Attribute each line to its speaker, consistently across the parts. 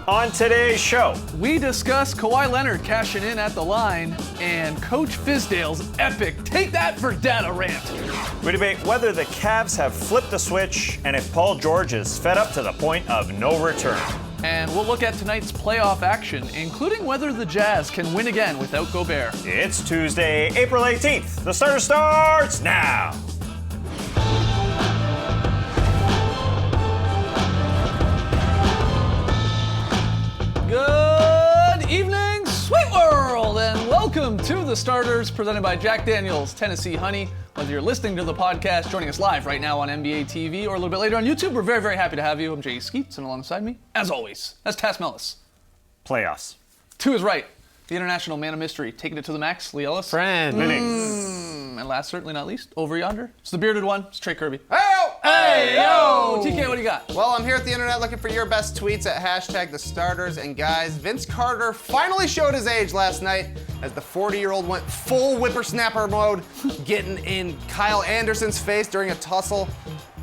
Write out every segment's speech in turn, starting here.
Speaker 1: On today's show,
Speaker 2: we discuss Kawhi Leonard cashing in at the line and Coach Fizdale's epic Take That for Data rant.
Speaker 1: we debate whether the Cavs have flipped the switch and if Paul George is fed up to the point of no return.
Speaker 2: And we'll look at tonight's playoff action, including whether the Jazz can win again without Gobert.
Speaker 1: It's Tuesday, April 18th. The starter starts now.
Speaker 2: Good evening, sweet world, and welcome to The Starters, presented by Jack Daniels Tennessee Honey. Whether you're listening to the podcast, joining us live right now on NBA TV, or a little bit later on YouTube, we're very, very happy to have you. I'm Jay Skeets, and alongside me, as always, that's Tass Mellis.
Speaker 1: Playoffs.
Speaker 2: To his right, the international man of mystery, taking it to the max, Lee Ellis. And last, certainly not least, over yonder, it's the bearded one, it's Trey Kirby.
Speaker 3: Hey, yo!
Speaker 2: TK, what do you got?
Speaker 3: Well, I'm here at the internet looking for your best tweets at hashtag the starters. And guys, Vince Carter finally showed his age last night as the 40-year-old went full whippersnapper mode, getting in Kyle Anderson's face during a tussle.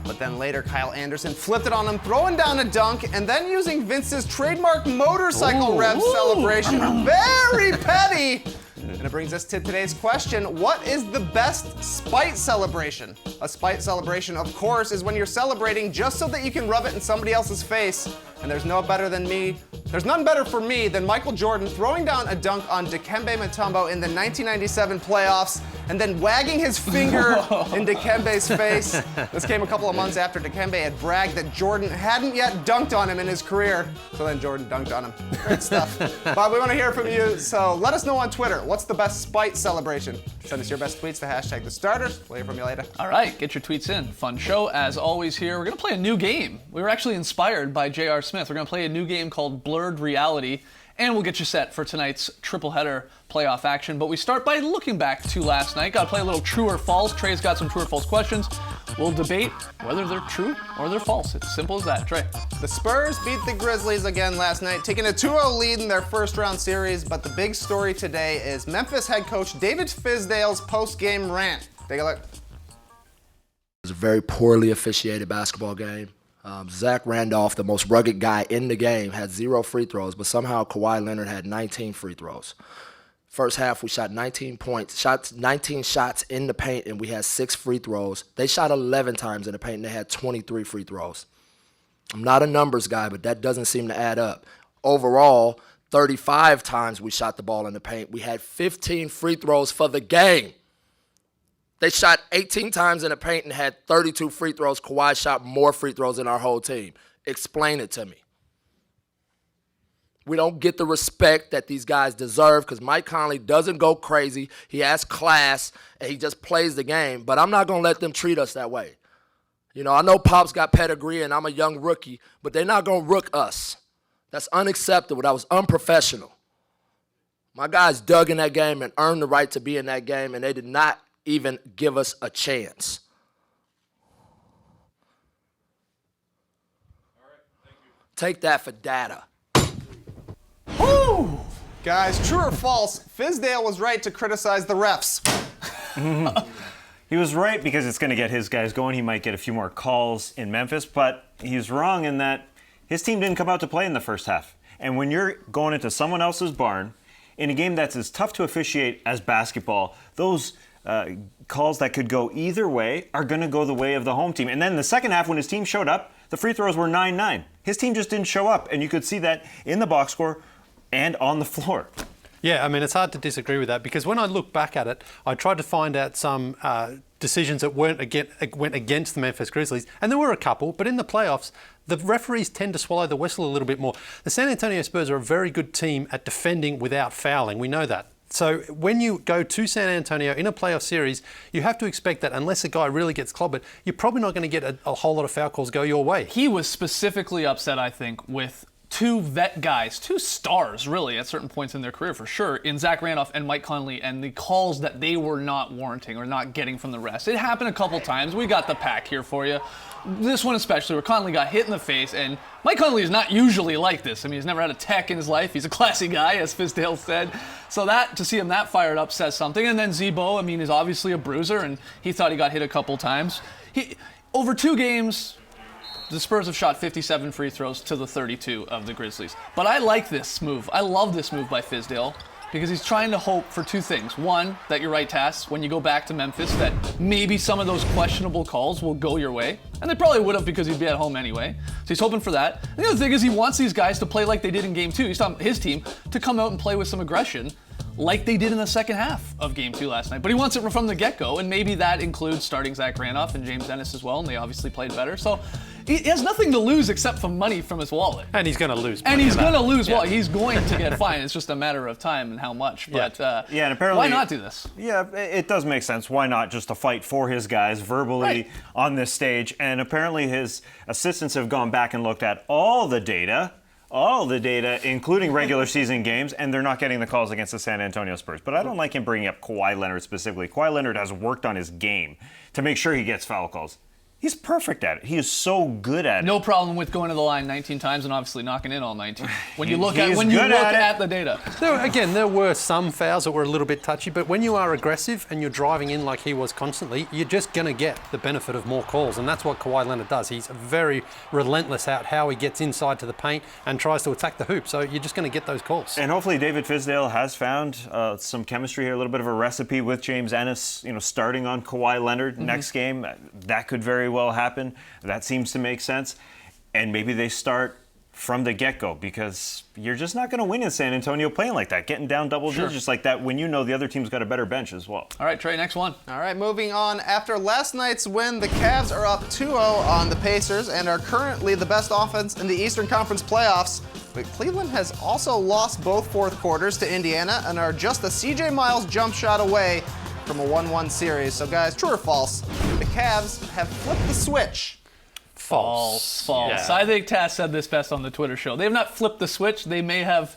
Speaker 3: But then later, Kyle Anderson flipped it on him, throwing down a dunk, and then using Vince's trademark motorcycle rev celebration. Very petty! And it brings us to today's question. What is the best spite celebration? A spite celebration, of course, is when you're celebrating just so that you can rub it in somebody else's face. And there's none better for me than Michael Jordan throwing down a dunk on Dikembe Mutombo in the 1997 playoffs and then wagging his finger in Dikembe's face. This came a couple of months after Dikembe had bragged that Jordan hadn't yet dunked on him in his career. So then Jordan dunked on him. Great stuff. Bob, we want to hear from you, so let us know on Twitter. What's the best spite celebration? Send us your best tweets to hashtag the starters. We'll hear from you later.
Speaker 2: All right, get your tweets in. Fun show, as always here. We're going to play a new game. We were actually inspired by J.R. Smith. We're going to play a new game called Blurred Reality, and we'll get you set for tonight's triple header playoff action. But we start by looking back to last night. Got to play a little true or false. Trey's got some true or false questions. We'll debate whether they're true or they're false. It's simple as that. Trey.
Speaker 3: The Spurs beat the Grizzlies again last night, taking a 2-0 lead in their first round series. But the big story today is Memphis head coach David Fizdale's post-game rant. Take a look.
Speaker 4: It was a very poorly officiated basketball game. Zach Randolph, the most rugged guy in the game, had 0 free throws, but somehow Kawhi Leonard had 19 free throws. First half, we shot 19 shots in the paint, and we had 6 free throws. They shot 11 times in the paint, and they had 23 free throws. I'm not a numbers guy, but that doesn't seem to add up. Overall, 35 times we shot the ball in the paint. We had 15 free throws for the game. They shot 18 times in the paint and had 32 free throws. Kawhi shot more free throws than our whole team. Explain it to me. We don't get the respect that these guys deserve because Mike Conley doesn't go crazy. He has class, and he just plays the game. But I'm not going to let them treat us that way. You know, I know Pop's got pedigree, and I'm a young rookie, but they're not going to rook us. That's unacceptable. That was unprofessional. My guys dug in that game and earned the right to be in that game, and they did not even give us a chance.
Speaker 5: All right, thank you.
Speaker 4: Take that for data.
Speaker 3: Woo! Guys, true or false, Fizdale was right to criticize the refs.
Speaker 1: He was right because it's going to get his guys going. He might get a few more calls in Memphis, but he's wrong in that his team didn't come out to play in the first half. And when you're going into someone else's barn in a game that's as tough to officiate as basketball, those calls that could go either way are going to go the way of the home team. And then in the second half, when his team showed up, the free throws were 9-9. His team just didn't show up, and you could see that in the box score and on the floor.
Speaker 5: Yeah, I mean, it's hard to disagree with that because when I look back at it, I tried to find out some decisions that went against the Memphis Grizzlies, and there were a couple, but in the playoffs, the referees tend to swallow the whistle a little bit more. The San Antonio Spurs are a very good team at defending without fouling. We know that. So when you go to San Antonio in a playoff series, you have to expect that unless a guy really gets clobbered, you're probably not going to get a whole lot of foul calls go your way.
Speaker 2: He was specifically upset, I think, with two vet guys, two stars, really, at certain points in their career, for sure, in Zach Randolph and Mike Conley, and the calls that they were not warranting or not getting from the refs. It happened a couple times. We got the pack here for you. This one especially, where Conley got hit in the face, and Mike Conley is not usually like this. I mean, he's never had a tech in his life. He's a classy guy, as Fizdale said. So that, to see him that fired up says something. And then Zebo, I mean, is obviously a bruiser, and he thought he got hit a couple times. Over 2 games, the Spurs have shot 57 free throws to the 32 of the Grizzlies. But I like this move. I love this move by Fizdale because he's trying to hope for two things. One, that you're right, Tass, when you go back to Memphis, that maybe some of those questionable calls will go your way. And they probably would have because he'd be at home anyway. So he's hoping for that. And the other thing is he wants these guys to play like they did in Game 2. He's telling his team to come out and play with some aggression like they did in the second half of Game 2 last night. But he wants it from the get-go, and maybe that includes starting Zach Randolph and James Ennis as well, and they obviously played better. So he has nothing to lose except for money from his wallet.
Speaker 5: And he's going to lose.
Speaker 2: And he's going to lose. Well, he's going to get fined. It's just a matter of time and how much. But
Speaker 1: and apparently,
Speaker 2: why not do this?
Speaker 1: Yeah, it does make sense. Why not just to fight for his guys verbally on this stage? And apparently his assistants have gone back and looked at all the data, including regular season games, and they're not getting the calls against the San Antonio Spurs. But I don't like him bringing up Kawhi Leonard specifically. Kawhi Leonard has worked on his game to make sure he gets foul calls. He's perfect at it. He is so good at it.
Speaker 2: No problem with going to the line 19 times and obviously knocking in all 19. When you look
Speaker 1: He's
Speaker 2: at the data.
Speaker 5: There were some fouls that were a little bit touchy, but when you are aggressive and you're driving in like he was constantly, you're just going to get the benefit of more calls, and that's what Kawhi Leonard does. He's very relentless at how he gets inside to the paint and tries to attack the hoop, so you're just going to get those calls.
Speaker 1: And hopefully David Fizdale has found some chemistry here, a little bit of a recipe with James Ennis, starting on Kawhi Leonard next game. That could very well happen. That seems to make sense. And maybe they start from the get-go, because you're just not going to win in San Antonio playing like that, getting down double digits like that when you know the other team's got a better bench as well.
Speaker 2: All right, Trey, next one.
Speaker 3: All right, moving on. After last night's win, the Cavs are up 2-0 on the Pacers and are currently the best offense in the Eastern Conference playoffs. But Cleveland has also lost both fourth quarters to Indiana and are just a CJ Miles jump shot away from a 1-1 series. So guys, true or false, the Cavs have flipped the switch.
Speaker 2: False.
Speaker 5: Yeah.
Speaker 2: I think Tass said this best on the Twitter show. They have not flipped the switch. They may have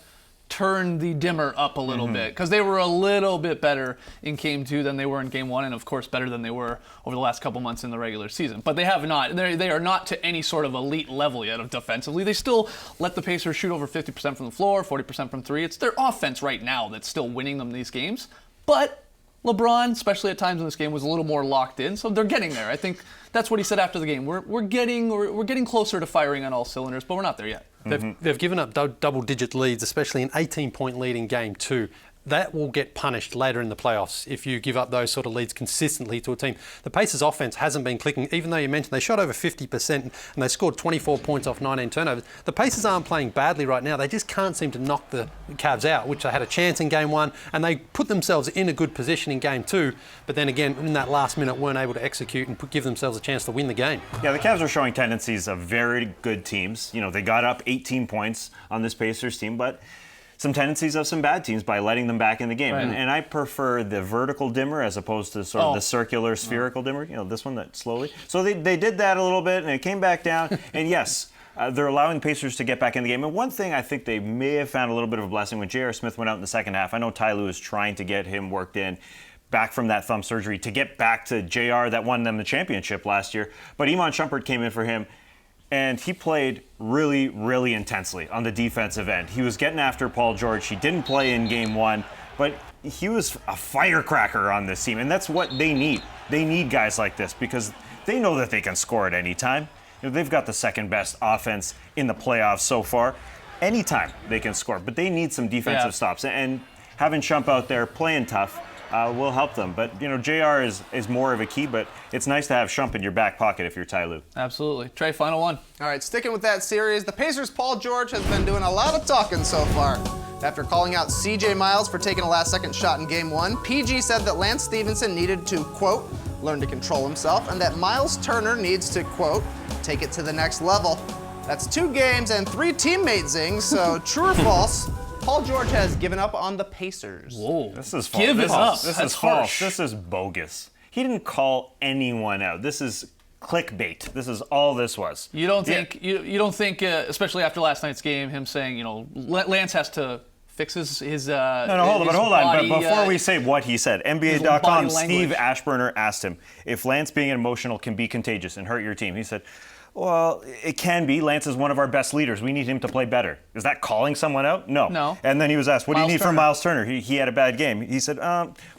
Speaker 2: turned the dimmer up a little bit, because they were a little bit better in Game 2 than they were in Game 1, and of course better than they were over the last couple months in the regular season. But they have not. They are not to any sort of elite level yet of defensively. They still let the Pacers shoot over 50% from the floor, 40% from three. It's their offense right now that's still winning them these games. But LeBron, especially at times in this game, was a little more locked in, so they're getting there. I think that's what he said after the game. We're getting closer to firing on all cylinders, but we're not there yet.
Speaker 5: They've given up double-digit leads, especially an 18-point lead in Game 2. That will get punished later in the playoffs if you give up those sort of leads consistently to a team. The Pacers' offense hasn't been clicking, even though you mentioned they shot over 50% and they scored 24 points off 19 turnovers. The Pacers aren't playing badly right now. They just can't seem to knock the Cavs out, which they had a chance in Game 1, and they put themselves in a good position in Game 2, but then again, in that last minute, weren't able to execute and give themselves a chance to win the game.
Speaker 1: Yeah, the Cavs are showing tendencies of very good teams. They got up 18 points on this Pacers team, but some tendencies of some bad teams by letting them back in the game.
Speaker 2: Right.
Speaker 1: And I prefer the vertical dimmer as opposed to sort of the circular spherical dimmer, this one that slowly. So they did that a little bit, and it came back down. And yes, they're allowing Pacers to get back in the game. And one thing I think they may have found a little bit of a blessing when J.R. Smith went out in the second half. I know Ty Lue is trying to get him worked in back from that thumb surgery to get back to J.R. that won them the championship last year. But Iman Shumpert came in for him, and he played really, really intensely on the defensive end. He was getting after Paul George. He didn't play in Game 1, but he was a firecracker on this team, and that's what they need. They need guys like this because they know that they can score at any time. They've got the second best offense in the playoffs so far. Anytime they can score, but they need some defensive stops. And having Shump out there playing tough will help them. But, JR is more of a key, but it's nice to have Shump in your back pocket if you're Ty Lue.
Speaker 2: Absolutely. Trey, final one.
Speaker 3: All right, sticking with that series, the Pacers' Paul George has been doing a lot of talking so far. After calling out CJ Miles for taking a last-second shot in Game 1, PG said that Lance Stevenson needed to, quote, learn to control himself, and that Miles Turner needs to, quote, take it to the next level. That's 2 games and 3 teammate zings, so true or false, Paul George has given up on the Pacers.
Speaker 2: Whoa.
Speaker 1: This is false.
Speaker 2: Give it up.
Speaker 1: This
Speaker 2: That's
Speaker 1: is false.
Speaker 2: harsh.
Speaker 1: This is bogus. He didn't call anyone out. This is clickbait. This is all this was.
Speaker 2: You don't think, you don't think, especially after last night's game, him saying, Lance has to fix his
Speaker 1: No, hold on.
Speaker 2: body,
Speaker 1: But before we say what he said, NBA.com,
Speaker 2: body
Speaker 1: Steve
Speaker 2: language.
Speaker 1: Ashburner asked him if Lance being emotional can be contagious and hurt your team. He said, Well, it can be. Lance is one of our best leaders. We need him to play better. Is that calling someone out? No.
Speaker 2: No.
Speaker 1: And then he was asked, what do you
Speaker 2: Miles
Speaker 1: need
Speaker 2: Turner.
Speaker 1: from Miles Turner? He had a bad game. He said,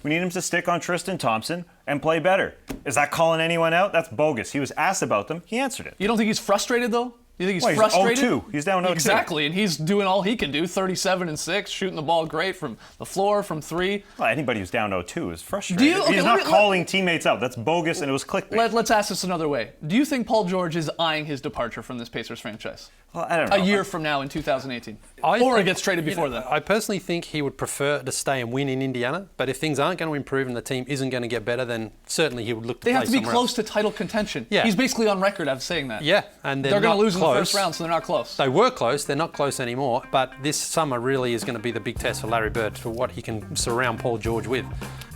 Speaker 1: we need him to stick on Tristan Thompson and play better. Is that calling anyone out? That's bogus. He was asked about them. He answered it.
Speaker 2: You don't think he's frustrated though? You think he's
Speaker 1: Well, he's
Speaker 2: frustrated?
Speaker 1: 0-2. He's down 0-2.
Speaker 2: Exactly, and he's doing all he can do, 37 and 6, shooting the ball great from the floor, from 3.
Speaker 1: Well, anybody who's down 0-2 is frustrated.
Speaker 2: Do you- okay,
Speaker 1: He's
Speaker 2: let
Speaker 1: not
Speaker 2: me-
Speaker 1: calling teammates out. That's bogus, and it was clickbait.
Speaker 2: Let's ask this another way. Do you think Paul George is eyeing his departure from this Pacers franchise?
Speaker 1: Well, I don't know.
Speaker 2: A year from now in 2018?
Speaker 5: I
Speaker 2: Or he
Speaker 5: think-
Speaker 2: gets traded before then?
Speaker 5: I personally think he would prefer to stay and win in Indiana, but if things aren't going to improve and the team isn't going to get better, then certainly he would look to
Speaker 2: They
Speaker 5: play
Speaker 2: have to be
Speaker 5: somewhere
Speaker 2: close
Speaker 5: else.
Speaker 2: to title contention.
Speaker 5: Yeah.
Speaker 2: He's basically on record as saying that.
Speaker 5: Yeah, and
Speaker 2: They're going
Speaker 5: not
Speaker 2: to lose in the
Speaker 5: close.
Speaker 2: first round, so they're not close.
Speaker 5: They were close, they're not close anymore, but this summer really is going to be the big test for Larry Bird for what he can surround Paul George with.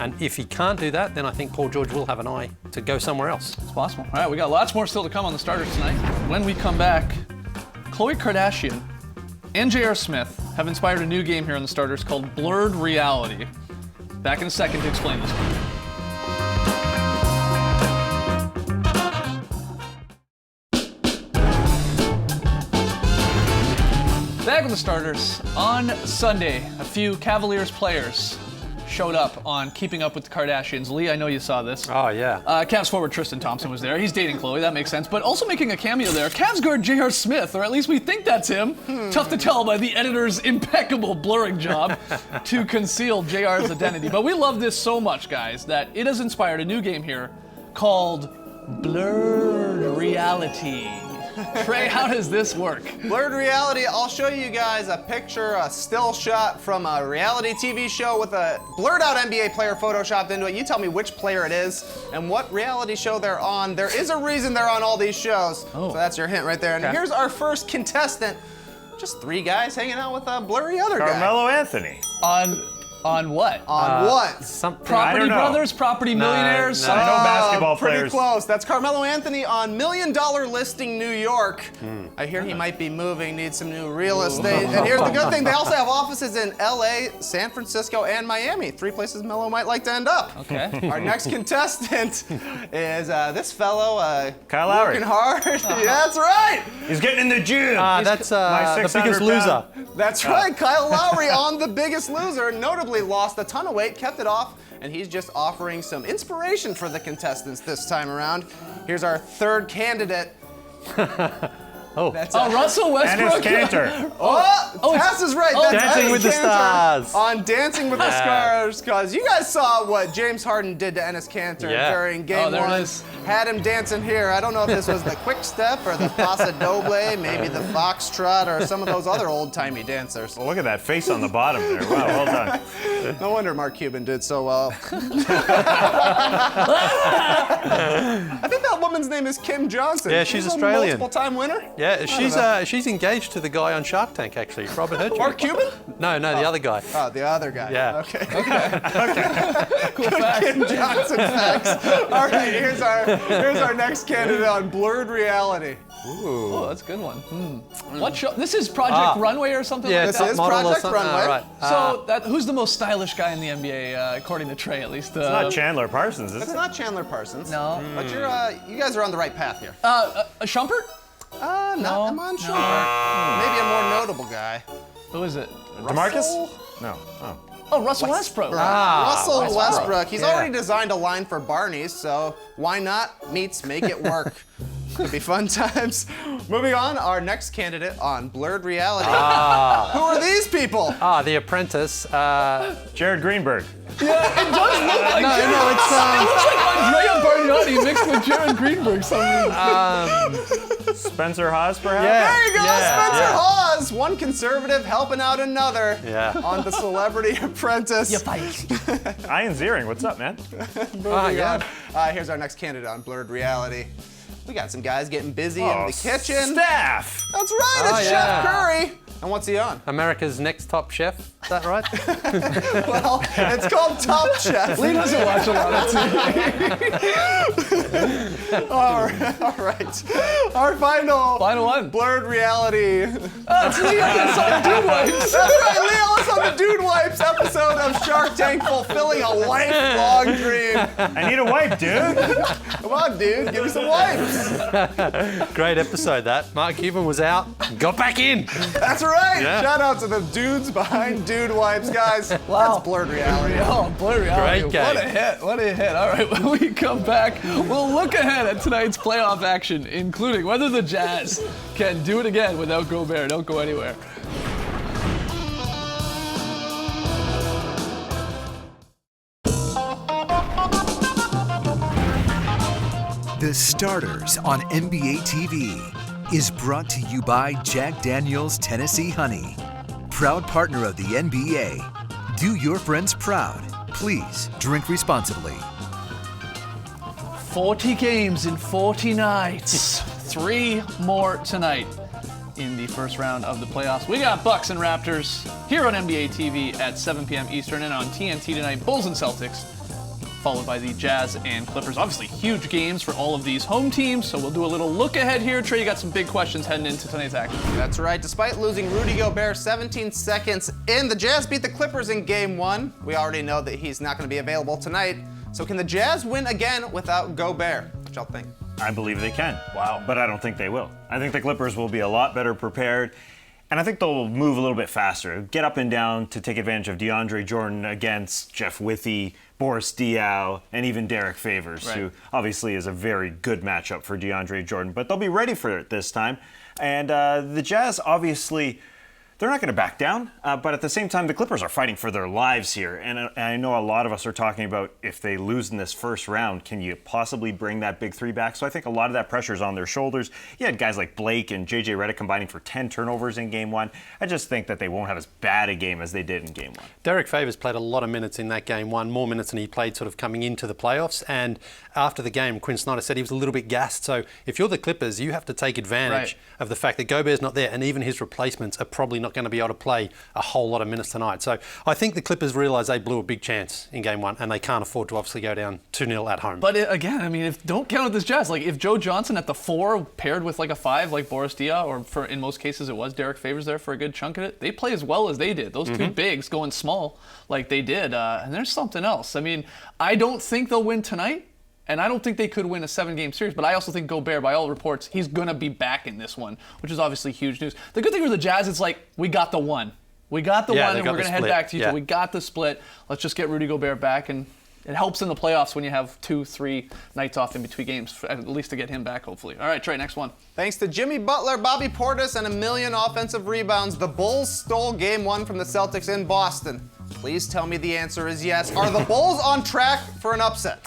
Speaker 5: And if he can't do that, then I think Paul George will have an eye to go somewhere else.
Speaker 2: It's possible. All right, we got lots more still to come on the starters tonight. When we come back, Khloe Kardashian and J.R. Smith have inspired a new game here on the starters called Blurred Reality. Back in a second to explain this one. Back with the starters. On Sunday, a few Cavaliers players showed up on Keeping Up with the Kardashians. Lee, I know you saw this.
Speaker 5: Oh, yeah.
Speaker 2: Cavs forward Tristan Thompson was there. He's dating Khloe, that makes sense. But also making a cameo there, Cavs guard J.R. Smith, or at least we think that's him. Tough to tell by the editor's impeccable blurring job to conceal J.R.'s identity. But we love this so much, guys, that it has inspired a new game here called Blurred Reality. Trey, how does this work?
Speaker 3: Blurred Reality, I'll show you guys a picture, a still shot from a reality TV show with a blurred out NBA player photoshopped into it. You tell me which player it is and what reality show they're on. There is a reason they're on all these shows.
Speaker 2: Oh.
Speaker 3: So that's your hint right there. And
Speaker 2: Okay.
Speaker 3: here's our first contestant. Just 3 guys hanging out with a blurry other guy.
Speaker 1: Carmelo Anthony.
Speaker 2: On what?
Speaker 3: On what?
Speaker 5: Something.
Speaker 2: Property
Speaker 1: don't know.
Speaker 2: Brothers, Property Millionaires?
Speaker 5: no.
Speaker 1: I know basketball
Speaker 3: Pretty
Speaker 1: players.
Speaker 3: close. That's Carmelo Anthony on $1 Million Listing New York. I hear he might be moving, needs some new real estate. And here's the good thing, they also have offices in LA, San Francisco, and Miami. 3 places Melo might like to end up.
Speaker 2: Okay.
Speaker 3: Our next contestant is this fellow,
Speaker 1: Kyle Lowry.
Speaker 3: working hard. Yeah, that's right.
Speaker 1: He's getting in the gym.
Speaker 5: That's
Speaker 1: My
Speaker 5: the
Speaker 1: 600
Speaker 5: biggest loser.
Speaker 1: pound.
Speaker 3: That's right. Kyle Lowry on The Biggest Loser notably lost a ton of weight, kept it off, and he's just offering some inspiration for the contestants this time around. Here's our third candidate.
Speaker 5: Oh.
Speaker 3: That's
Speaker 2: Russell
Speaker 1: Dennis
Speaker 2: Westbrook.
Speaker 1: Cantor.
Speaker 3: Tess is right. That's
Speaker 5: Dancing
Speaker 3: Enes
Speaker 5: with the
Speaker 3: Kanter
Speaker 5: Stars.
Speaker 3: On Dancing with the Stars, because you guys saw what James Harden did to Enes Kanter
Speaker 5: Yeah.
Speaker 3: during Game
Speaker 2: there it
Speaker 3: 1.
Speaker 2: is.
Speaker 3: Had him dancing here. I don't know if this was the quick step or the paso doble, maybe the foxtrot or some of those other old-timey dancers.
Speaker 1: Well, look at that face on the bottom there. Wow, well done.
Speaker 3: No wonder Mark Cuban did so well. I think that woman's name is Kim Johnson.
Speaker 5: Yeah, she's
Speaker 3: a
Speaker 5: Australian.
Speaker 3: multiple-time winner.
Speaker 5: Yeah, she's engaged to the guy on Shark Tank, actually, Robert Herjavec.
Speaker 3: Mark Cuban?
Speaker 5: No, the other guy.
Speaker 3: Oh, the other guy.
Speaker 5: Yeah.
Speaker 3: Okay.
Speaker 2: Cool fact.
Speaker 3: Kim Johnson facts. All right, here's our next candidate on Blurred Reality.
Speaker 2: Oh, that's a good one. What show? This is Project Runway or something
Speaker 5: Yeah,
Speaker 2: like
Speaker 3: This
Speaker 2: that?
Speaker 3: is
Speaker 5: model or
Speaker 3: Project
Speaker 5: something.
Speaker 3: Runway.
Speaker 5: Right.
Speaker 2: So, who's the most stylish guy in the NBA, according to Trey, at least?
Speaker 1: It's not Chandler Parsons, is
Speaker 3: It's
Speaker 1: it?
Speaker 3: not Chandler Parsons.
Speaker 2: No.
Speaker 3: But you guys are on the right path here.
Speaker 2: A Shumpert?
Speaker 3: Not Amon Shumpert. Maybe a more notable guy.
Speaker 2: Who is it?
Speaker 1: DeMarcus? No. Oh.
Speaker 2: Oh, Russell Westbrook.
Speaker 3: Russell Westbrook. He's
Speaker 5: Yeah.
Speaker 3: already designed a line for Barney's, so why not meets make it work? Could be fun times. Moving on, our next candidate on Blurred Reality. Who are these people?
Speaker 5: The Apprentice.
Speaker 1: Jared Greenberg.
Speaker 2: Yeah, it does look like Jared.
Speaker 5: no, it's
Speaker 2: It looks like Andrea Bargnani mixed with Jared Greenberg somehow.
Speaker 1: Spencer Haas, perhaps?
Speaker 5: Yeah.
Speaker 3: There you go,
Speaker 5: Yeah,
Speaker 3: Spencer
Speaker 5: yeah.
Speaker 3: Hawes. One conservative helping out another
Speaker 5: Yeah.
Speaker 3: on The Celebrity Apprentice.
Speaker 2: You fight.
Speaker 1: Ian Ziering, what's up, man?
Speaker 5: Yeah.
Speaker 3: Here's our next candidate on Blurred Reality. We got some guys getting busy in the kitchen.
Speaker 1: Staff.
Speaker 3: That's right, it's
Speaker 5: Oh,
Speaker 3: Chef
Speaker 5: yeah.
Speaker 3: Curry. And what's he on?
Speaker 5: America's Next Top Chef. Is that right?
Speaker 3: Well, it's called Top Chef.
Speaker 2: Lee doesn't watch a lot of TV.
Speaker 3: All right. Our final
Speaker 2: one.
Speaker 3: blurred reality.
Speaker 2: That's Lee on Dude Wipes.
Speaker 3: That's right, Leo is on the Dude Wipes episode of Shark Tank, fulfilling a lifelong dream.
Speaker 1: I need a wipe, dude.
Speaker 3: Come on, dude, give me some wipes.
Speaker 5: Great episode, that. Mark Cuban was out, got back in.
Speaker 3: That's right.
Speaker 5: Yeah.
Speaker 3: Shout out to the dudes behind Dude Wipes, guys.
Speaker 2: Wow.
Speaker 3: That's blurred reality.
Speaker 2: Oh, blurred reality.
Speaker 5: Great game.
Speaker 2: What a hit. What a hit. All right, when we come back, we'll look ahead at tonight's playoff action, including whether the Jazz can do it again without Gobert. Don't go anywhere.
Speaker 6: The Starters on NBA TV is brought to you by Jack Daniel's Tennessee Honey, proud partner of the NBA. Do your friends proud. Please drink responsibly.
Speaker 2: 40 games in 40 nights. 3 more tonight in the first round of the playoffs. We got Bucks and Raptors here on NBA TV at 7 p.m. Eastern, and on TNT tonight, Bulls and Celtics, followed by the Jazz and Clippers. Obviously, huge games for all of these home teams, so we'll do a little look ahead here. Trey, you got some big questions heading into tonight's action.
Speaker 3: That's right. Despite losing Rudy Gobert 17 seconds in, the Jazz beat the Clippers in Game 1. We already know that he's not going to be available tonight. So can the Jazz win again without Gobert? What y'all think?
Speaker 1: I believe they can. Wow. But I don't think they will. I think the Clippers will be a lot better prepared. And I think they'll move a little bit faster, get up and down to take advantage of DeAndre Jordan against Jeff Withey, Boris Diaw, and even Derek Favors, who obviously is a very good matchup for DeAndre Jordan. But they'll be ready for it this time. And the Jazz, obviously, they're not going to back down. But at the same time, the Clippers are fighting for their lives here. And I know a lot of us are talking about if they lose in this first round, can you possibly bring that big three back? So I think a lot of that pressure is on their shoulders. You had guys like Blake and J.J. Redick combining for 10 turnovers in Game 1. I just think that they won't have as bad a game as they did in Game 1.
Speaker 5: Derek Favors played a lot of minutes in that Game 1, more minutes than he played sort of coming into the playoffs. And after the game, Quinn Snyder said he was a little bit gassed. So if you're the Clippers, you have to take advantage of the fact that Gobert's not there, and even his replacements are probably not going to be able to play a whole lot of minutes tonight. So I think the Clippers realise they blew a big chance in Game 1, and they can't afford to obviously go down 2-0 at home.
Speaker 2: But again, I mean, don't count out this Jazz. Like, if Joe Johnson at the 4 paired with like a 5 like Boris Diaw, or for in most cases it was Derek Favors there for a good chunk of it, they play as well as they did. Those two bigs going small like they did. And there's something else. I mean, I don't think they'll win tonight. And I don't think they could win a 7-game series, but I also think Gobert, by all reports, he's going to be back in this one, which is obviously huge news. The good thing with the Jazz, it's like, we got the one. We got the one, and we're going to head back to you. We got the split. Let's just get Rudy Gobert back, and it helps in the playoffs when you have 2-3 nights off in between games, at least to get him back, hopefully. All right, Trey, next one.
Speaker 3: Thanks to Jimmy Butler, Bobby Portis, and a million offensive rebounds, the Bulls stole Game 1 from the Celtics in Boston. Please tell me the answer is yes. Are the Bulls on track for an upset?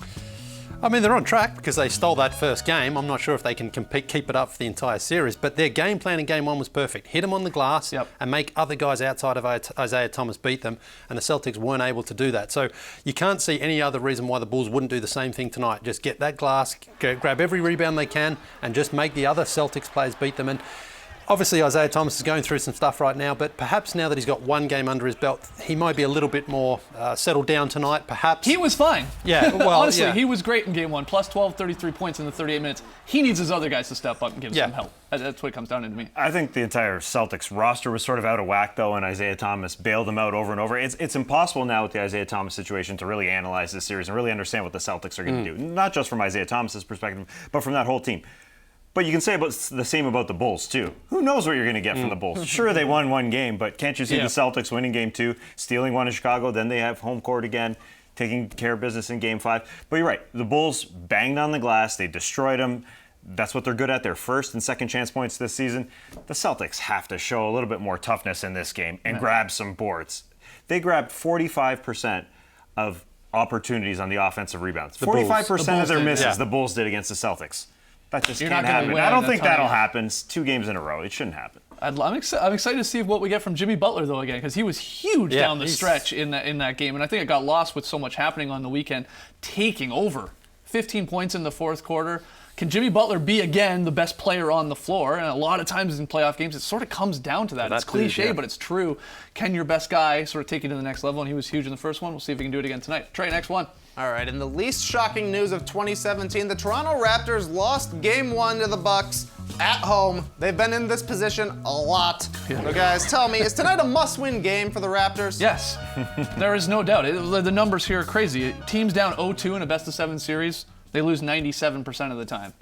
Speaker 5: I mean, they're on track because they stole that first game. I'm not sure if they can keep it up for the entire series, but their game plan in Game 1 was perfect. Hit them on the glass and make other guys outside of Isaiah Thomas beat them, and the Celtics weren't able to do that. So you can't see any other reason why the Bulls wouldn't do the same thing tonight. Just get that glass, grab every rebound they can, and just make the other Celtics players beat them. And obviously, Isaiah Thomas is going through some stuff right now, but perhaps now that he's got one game under his belt, he might be a little bit more settled down tonight, perhaps.
Speaker 2: He was fine.
Speaker 5: Yeah, well,
Speaker 2: honestly, he was great in Game 1. Plus 12, 33 points in the 38 minutes. He needs his other guys to step up and give some help. That's what it comes down to me.
Speaker 1: I think the entire Celtics roster was sort of out of whack, though, and Isaiah Thomas bailed them out over and over. It's impossible now with the Isaiah Thomas situation to really analyze this series and really understand what the Celtics are going to do. Not just from Isaiah Thomas's perspective, but from that whole team. But you can say the same about the Bulls, too. Who knows what you're going to get from the Bulls? Sure, they won one game, but can't you see the Celtics winning Game 2, stealing one in Chicago, then they have home court again, taking care of business in Game 5? But you're right. The Bulls banged on the glass. They destroyed them. That's what they're good at, their first and second chance points this season. The Celtics have to show a little bit more toughness in this game and grab some boards. They grabbed 45% of opportunities on the offensive rebounds. 45% of their misses the Bulls did against the Celtics. That just can't happen. I don't think that'll happen. It's 2 games in a row. It shouldn't happen.
Speaker 2: I'm excited to see what we get from Jimmy Butler, though, again, because he was huge down the stretch in that game. And I think it got lost with so much happening on the weekend, taking over. 15 points in the fourth quarter. can Jimmy Butler be again the best player on the floor? And a lot of times in playoff games, it sort of comes down to that. It's cliche, but it's true. Can your best guy sort of take you to the next level? And he was huge in the first one. We'll see if he can do it again tonight. Trey, next one.
Speaker 3: All right, in the least shocking news of 2017, the Toronto Raptors lost Game 1 to the Bucks at home. They've been in this position a lot. So guys, tell me, is tonight a must-win game for the Raptors?
Speaker 2: Yes, there is no doubt. The numbers here are crazy. Teams down 0-2 in a best-of-7 series, they lose 97% of the time.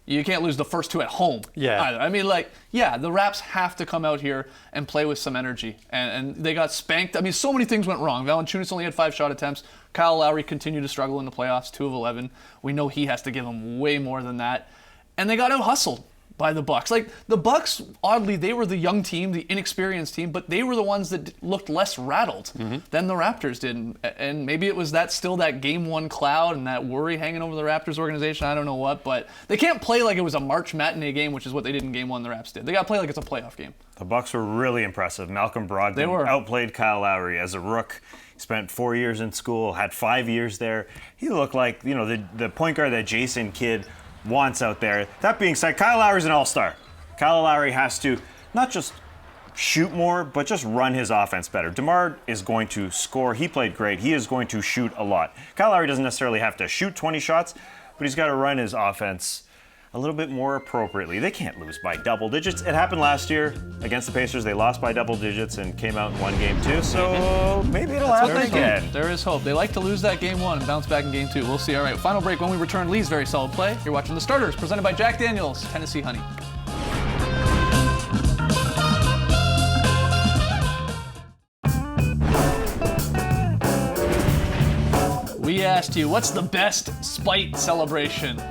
Speaker 2: You can't lose the first two at home either. I mean, the Raps have to come out here and play with some energy. And they got spanked. I mean, so many things went wrong. Valanciunas only had 5 shot attempts. Kyle Lowry continued to struggle in the playoffs, 2 of 11. We know he has to give them way more than that. And they got out-hustled by the Bucks. Like, the Bucks, oddly, they were the young team, the inexperienced team, but they were the ones that looked less rattled than the Raptors did. And maybe it was still that Game 1 cloud and that worry hanging over the Raptors organization. I don't know what, but they can't play like it was a March matinee game, which is what they did in Game 1 the Raps did. They got to play like it's a playoff game.
Speaker 1: The Bucks were really impressive. Malcolm Brogdon outplayed Kyle Lowry as a rook. He spent 4 years in school, had 5 years there. He looked like, the point guard that Jason Kidd wants out there. That being said, Kyle Lowry's an all-star. Kyle Lowry has to not just shoot more, but just run his offense better. DeMar is going to score. He played great. He is going to shoot a lot. Kyle Lowry doesn't necessarily have to shoot 20 shots, but he's got to run his offense a little bit more appropriately. They can't lose by double digits. It happened last year against the Pacers. They lost by double digits and came out and won Game 2, so maybe it'll happen again.
Speaker 2: There is hope. They like to lose that Game 1 and bounce back in Game 2. We'll see. All right, final break. When we return, Lee's very solid play. You're watching The Starters, presented by Jack Daniels, Tennessee Honey. We asked you, what's the best spite celebration?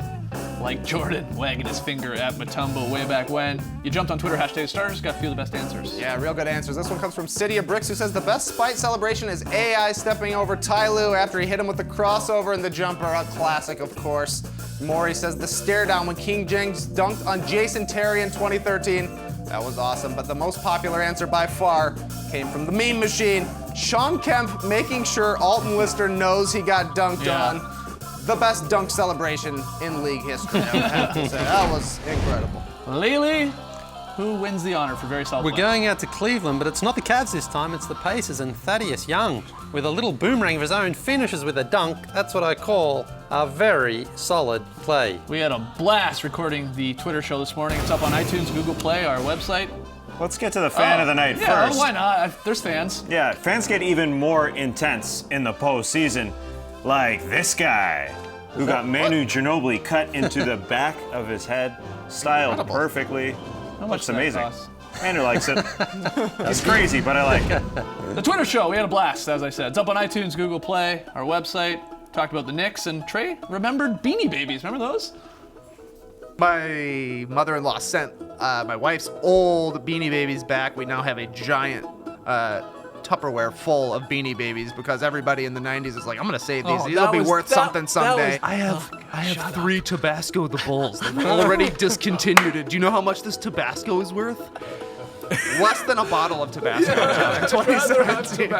Speaker 2: Like Jordan wagging his finger at Mutombo way back when. You jumped on Twitter, #Starters, got a few of the best answers.
Speaker 3: Yeah, real good answers. This one comes from City of Bricks, who says the best spite celebration is AI stepping over Ty Lue after he hit him with the crossover and the jumper. A classic, of course. Maury says the stare down when King James dunked on Jason Terry in 2013. That was awesome, but the most popular answer by far came from the meme machine. Sean Kemp making sure Alton Lister knows he got dunked on. The best dunk celebration in league history, I would have to say. That was incredible.
Speaker 2: Lily, who wins the honor for very solid
Speaker 5: We're
Speaker 2: play?
Speaker 5: going out to Cleveland, but it's not the Cavs this time, it's the Pacers, and Thaddeus Young, with a little boomerang of his own, finishes with a dunk. That's what I call a very solid play.
Speaker 2: We had a blast recording the Twitter show this morning. It's up on iTunes, Google Play, our website.
Speaker 1: Let's get to the fan of the night first.
Speaker 2: Yeah, why not? There's fans.
Speaker 1: Yeah, fans get even more intense in the postseason, like this guy, who got Manu Ginobili cut into the back of his head, styled perfectly.
Speaker 2: How much
Speaker 1: Looks amazing.
Speaker 2: Cost?
Speaker 1: Manu likes it. He's crazy, but I like it.
Speaker 2: The Twitter show, we had a blast, as I said. It's up on iTunes, Google Play, our website. Talked about the Knicks, and Trey remembered Beanie Babies. Remember those?
Speaker 3: My mother-in-law sent my wife's old Beanie Babies back. We now have a giant Tupperware full of Beanie Babies because everybody in the 90s is like, I'm going to save these. These will be worth something someday.
Speaker 7: I have 3 Tabasco the Bulls. They've already discontinued it. Do you know how much this Tabasco is worth?
Speaker 3: Less than a bottle of Tabasco. 2017.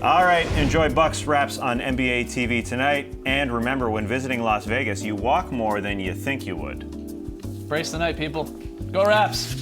Speaker 1: All right, enjoy Bucks Raps on NBA TV tonight. And remember, when visiting Las Vegas, you walk more than you think you would.
Speaker 2: Brace the night, people. Go Raps.